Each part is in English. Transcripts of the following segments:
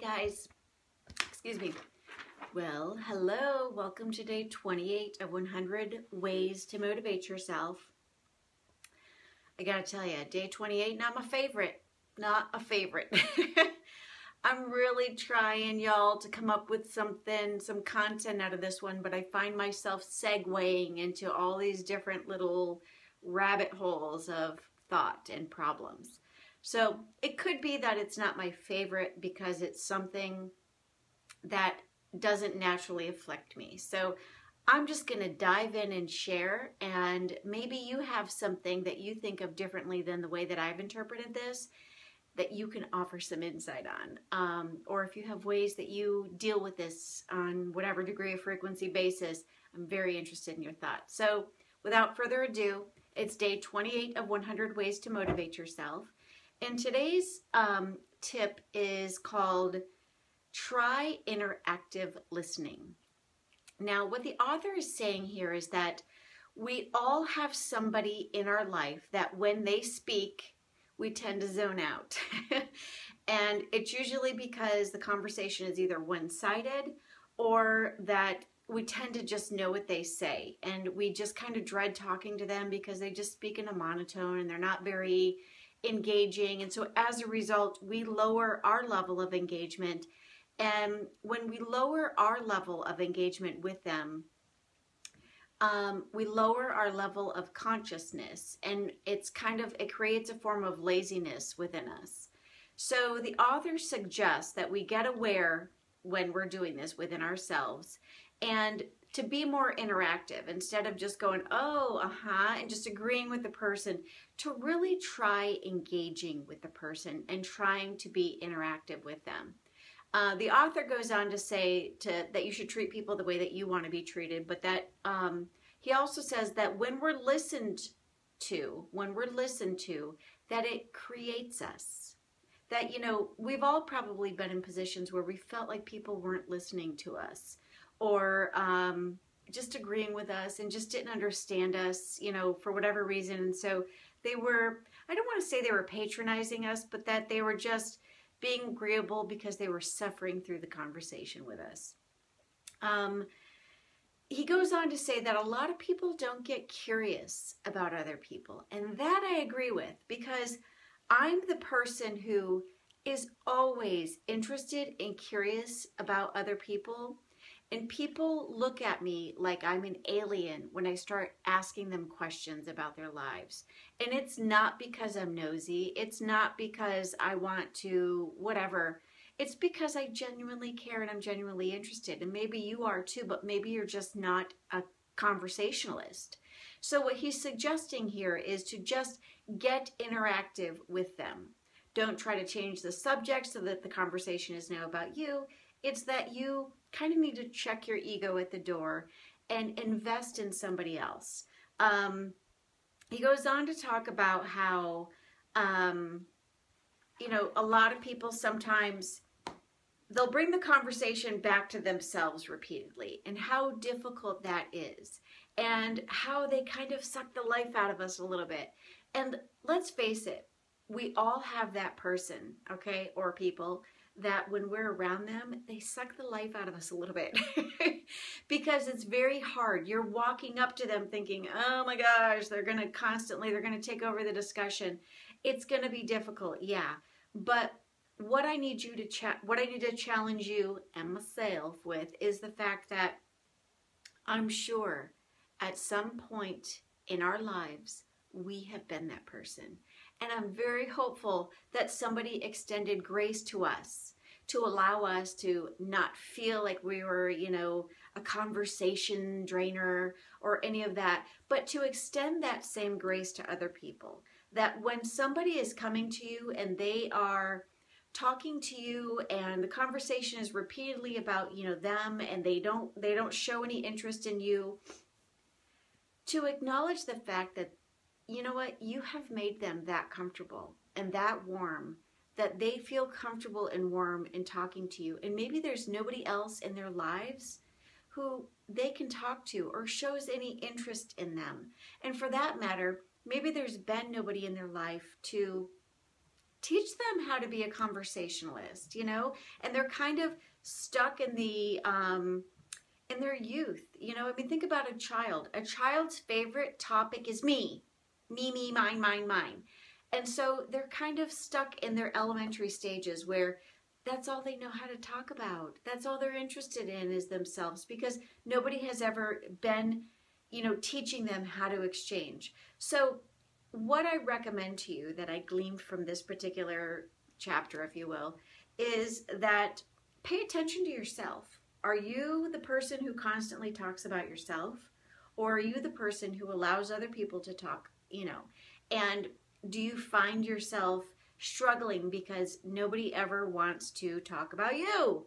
guys, excuse me. Well, hello, welcome to day 28 of 100 ways to motivate yourself. I gotta tell you, day 28, not my favorite, not a favorite. I'm really trying, y'all, to come up with something, some content out of this one, but I find myself segueing into all these different little rabbit holes of thought and problems. So it could be that it's not my favorite because it's something that doesn't naturally affect me. So I'm just going to dive in and share, and maybe you have something that you think of differently than the way that I've interpreted this that you can offer some insight on. Or if you have ways that you deal with this on whatever degree of frequency basis, I'm very interested in your thoughts. So without further ado, it's day 28 of 100 ways to motivate yourself. And today's tip is called Try Interactive Listening. Now, what the author is saying here is that we all have somebody in our life that when they speak, we tend to zone out. And it's usually because the conversation is either one-sided or that we tend to just know what they say. And we just kind of dread talking to them because they just speak in a monotone and they're not very engaging. And so as a result, we lower our level of engagement. And when we lower our level of engagement with them, we lower our level of consciousness, and it creates a form of laziness within us. So the author suggests that we get aware when we're doing this within ourselves and to be more interactive instead of just going, oh, and just agreeing with the person, to really try engaging with the person and trying to be interactive with them. The author goes on to say that you should treat people the way that you want to be treated, but that he also says that when we're listened to, that it creates us. That, we've all probably been in positions where we felt like people weren't listening to us or just agreeing with us and just didn't understand us, for whatever reason. And so they were, I don't want to say they were patronizing us, but that they were just being agreeable because they were suffering through the conversation with us. He goes on to say that a lot of people don't get curious about other people. And that I agree with, because I'm the person who is always interested and curious about other people. And people look at me like I'm an alien when I start asking them questions about their lives. And it's not because I'm nosy. It's not because I want to whatever. It's because I genuinely care and I'm genuinely interested. And maybe you are too, but maybe you're just not a conversationalist. So what he's suggesting here is to just get interactive with them. Don't try to change the subject so that the conversation is now about you. It's that you kind of need to check your ego at the door and invest in somebody else. He goes on to talk about how, a lot of people sometimes, they'll bring the conversation back to themselves repeatedly and how difficult that is and how they kind of suck the life out of us a little bit. And let's face it, we all have that person, okay, or people that when we're around them, they suck the life out of us a little bit because it's very hard. You're walking up to them thinking, oh my gosh, they're going to take over the discussion. It's going to be difficult. Yeah. But what I need to challenge you and myself with is the fact that I'm sure at some point in our lives, we have been that person. And I'm very hopeful that somebody extended grace to us to allow us to not feel like we were, a conversation drainer or any of that, but to extend that same grace to other people. That when somebody is coming to you and they are talking to you and the conversation is repeatedly about, them, and they don't show any interest in you, to acknowledge the fact that, you know what, you have made them that comfortable and that warm, that they feel comfortable and warm in talking to you. And maybe there's nobody else in their lives who they can talk to or shows any interest in them. And for that matter, maybe there's been nobody in their life to teach them how to be a conversationalist, you know, and they're kind of stuck in in their youth. You know, I mean, think about a child. A child's favorite topic is me, mine, mine, mine. And so they're kind of stuck in their elementary stages where that's all they know how to talk about. That's all they're interested in is themselves, because nobody has ever been, you know, teaching them how to exchange. So what I recommend to you that I gleaned from this particular chapter, if you will, is that pay attention to yourself. Are you the person who constantly talks about yourself, or are you the person who allows other people to talk, you know? And do you find yourself struggling because nobody ever wants to talk about you?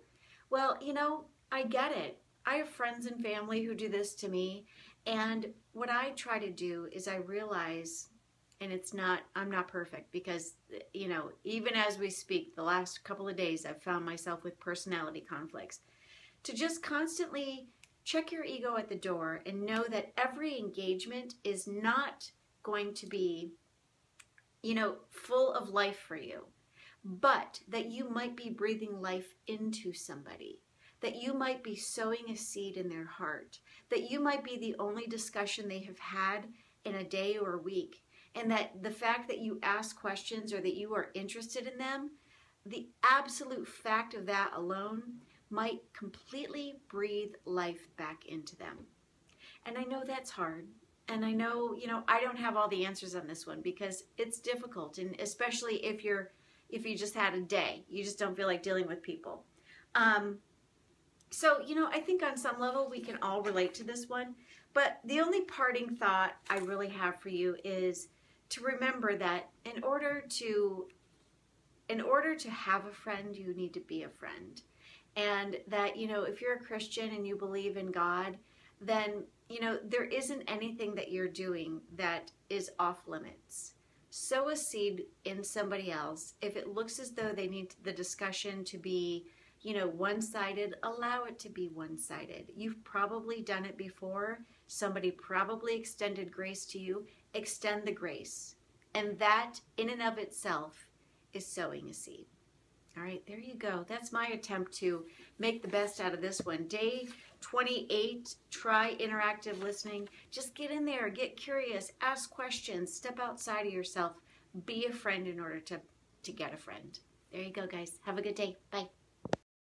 Well, you know, I get it. I have friends and family who do this to me. And what I try to do is I realize, and I'm not perfect, because, you know, even as we speak, the last couple of days, I've found myself with personality conflicts. To just constantly check your ego at the door and know that every engagement is not going to be, you know, full of life for you, but that you might be breathing life into somebody, that you might be sowing a seed in their heart, that you might be the only discussion they have had in a day or a week, and that the fact that you ask questions or that you are interested in them, the absolute fact of that alone might completely breathe life back into them. And I know that's hard. And I know, you know, I don't have all the answers on this one because it's difficult. And especially if you just had a day, you just don't feel like dealing with people. So, you know, I think on some level we can all relate to this one. But the only parting thought I really have for you is to remember that in order to have a friend, you need to be a friend. And that, you know, if you're a Christian and you believe in God, then, you know, there isn't anything that you're doing that is off limits. Sow a seed in somebody else. If it looks as though they need the discussion to be, you know, one-sided, allow it to be one-sided. You've probably done it before. Somebody probably extended grace to you. Extend the grace. And that, in and of itself, is sowing a seed. All right, there you go. That's my attempt to make the best out of this one. Day 28, try interactive listening. Just get in there, get curious, ask questions, step outside of yourself, be a friend in order to get a friend. There you go, guys. Have a good day. Bye.